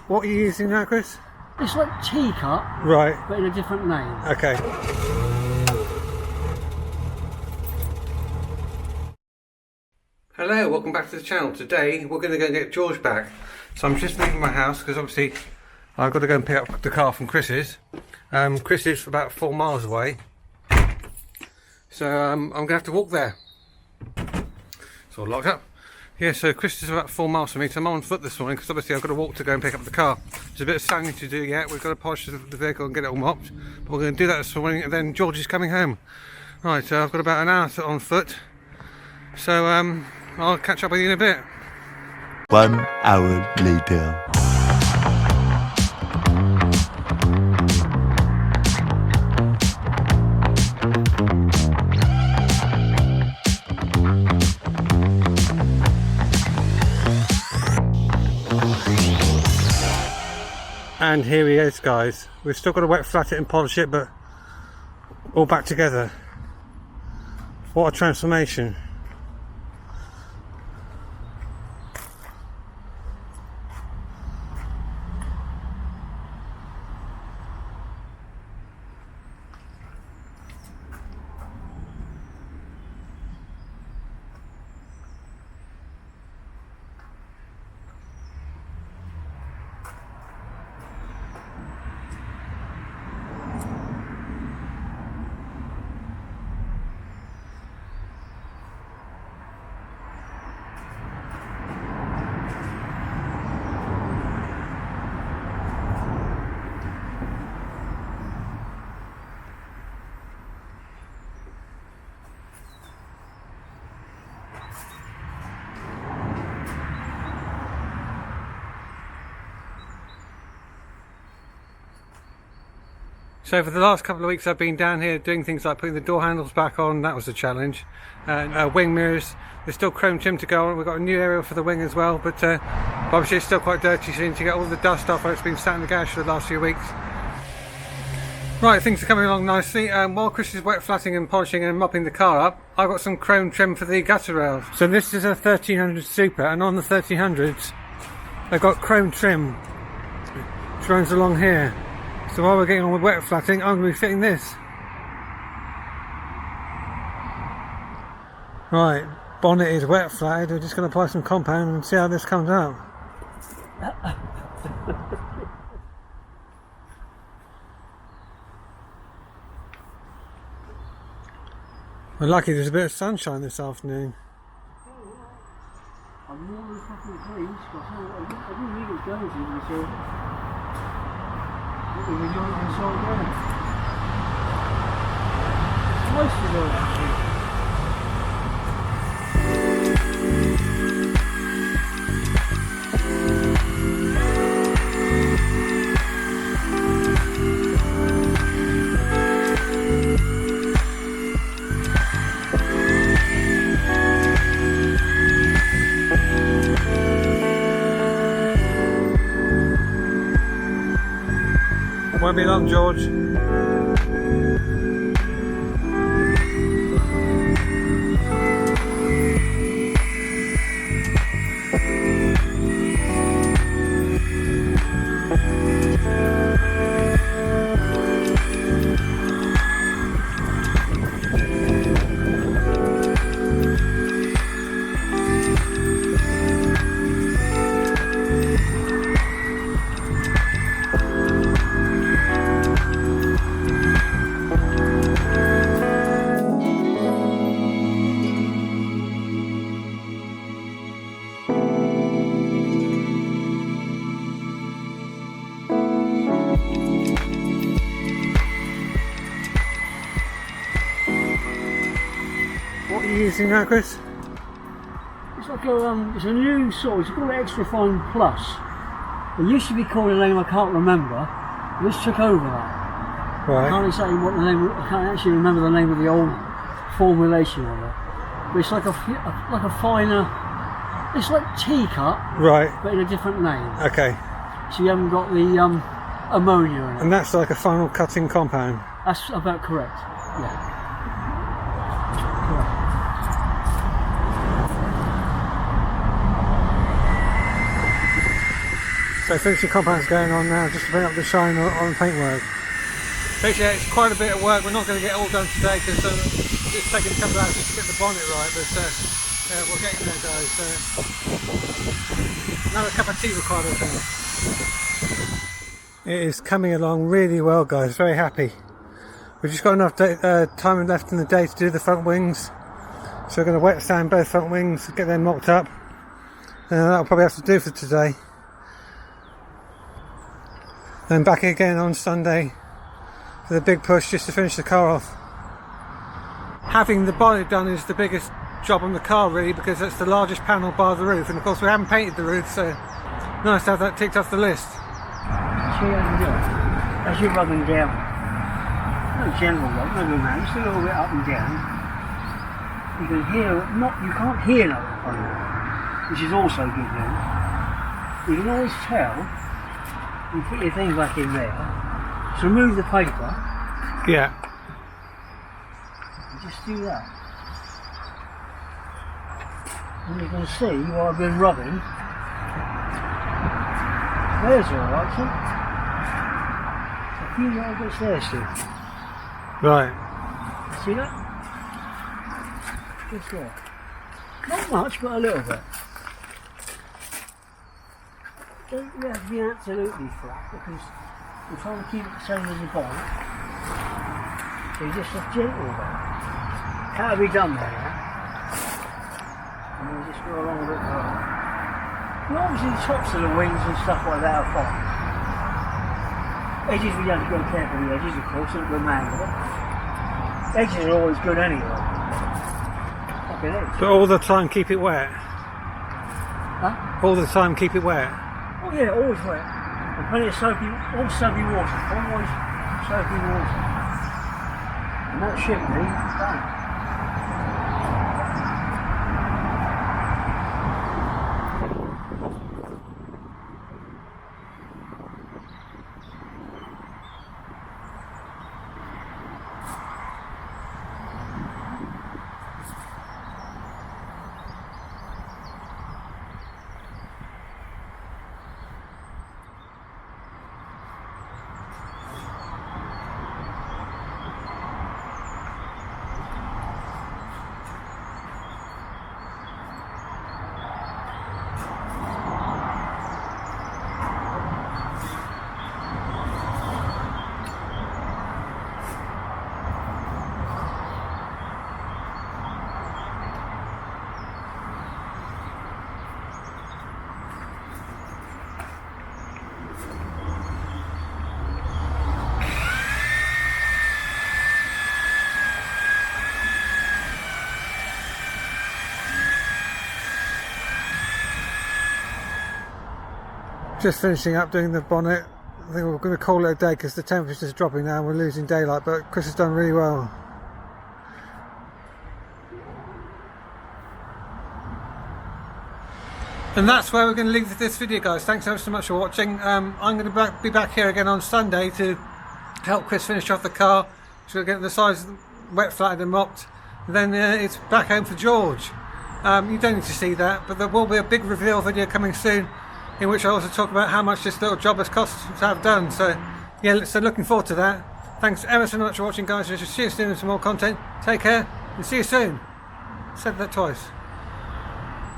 What are you using now, Chris? It's like T-cut, right, but in a different name. Okay. Hello, welcome back to the channel. Today we're going to go and get George back. So I'm just leaving my house because obviously I've got to go and pick up the car from Chris's. Chris is about 4 miles away. So I'm going to have to walk there. It's all locked up. Yeah, so Chris is about 4 miles from me, so I'm on foot this morning because obviously I've got to walk to go and pick up the car. There's a bit of sanding to do yet. We've got to polish the vehicle and get it all mopped. But we're going to do that this morning and then George is coming home. Right, so I've got about an hour on foot. So I'll catch up with you in a bit. 1 hour later. And here he is, guys. We've still got to wet flat it and polish it, but all back together. What a transformation. So for the last couple of weeks I've been down here doing things like putting the door handles back on. That was a challenge. And wing mirrors, there's still chrome trim to go on. We've got a new area for the wing as well, but obviously it's still quite dirty, so you need to get all the dust off where it's been sat in the garage for the last few weeks. Right, things are coming along nicely. While Chris is wet flatting and polishing and mopping the car up, I've got some chrome trim for the gutter rails. So this is a 1300 Super, and on the 1300s they've got chrome trim which runs along here. So while we're getting on with wet flatting, I'm going to be fitting this. Right, bonnet is wet flatted. We're just going to apply some compound and see how this comes out. We're lucky there's a bit of sunshine this afternoon. I'm really fucking pleased because I didn't think it was going to, so we were young inside there. Twice the road actually. Won't be long, George. What are you using now, Chris? It's like it's a new sort. It's called Extra Fine Plus. It used to be called a name I can't remember. This took over that. Right. I can't say what the name. I can't actually remember the name of the old formulation of it. But it's like a finer. It's like T-cut, right, but in a different name. Okay. So you haven't got the ammonia in it. And that's like a final cutting compound. That's about correct. Yeah. So So finishing compound's going on now, just to bring up the shine on paintwork. Basically, it's quite a bit of work. We're not going to get it all done today because it's taking a couple of hours just to get the bonnet right, but we're getting there, guys. Another cup of tea required, I think. It is coming along really well, guys. Very happy. We've just got enough time left in the day to do the front wings, so we're going to wet sand both front wings, get them mocked up, and that'll probably have to do for today. Then back again on Sunday for the big push just to finish the car off. Having the bonnet done is the biggest job on the car, really, because it's the largest panel bar the roof, and of course we haven't painted the roof, so nice to have that ticked off the list. See how you do it? As you're rubbing down, no general rub, no man, just a little bit up and down. You can hear, you can't hear nothing on it, which is also good news. You can always tell. You put your thing back in there, so remove the paper. Yeah. And just do that. And you can see what I've been rubbing. There's alright, see? A few little bits there still. Right. See that? Just there. Not much, but a little bit. Don't have to be absolutely flat because we're trying to keep it the same as the bonnet. So you just a gentle bit. That'll be done there now. And we'll just go along a bit further. And obviously the tops of the wings and stuff like that are fine. Edges, we have to go careful with the edges, of course, don't go mad with it. Edges are always good anyway. Like an edge. But all the time keep it wet? Huh? All the time keep it wet? Oh yeah, always wet. And plenty of soapy, all soapy water. Always soapy water. And that should be done. Just finishing up doing the bonnet. I think we're going to call it a day because the temperature's dropping now and we're losing daylight, but Chris has done really well. And that's where we're going to leave this video, guys. Thanks ever so much for watching. I'm going to be back here again on Sunday to help Chris finish off the car. So we'll get the sides wet flatted and mopped. And then it's back home for George. You don't need to see that, but there will be a big reveal video coming soon, in which I also talk about how much this little job has cost to have done. So yeah, so looking forward to that. Thanks ever so much for watching, guys. See you soon with some more content. Take care and see you soon. Said that twice.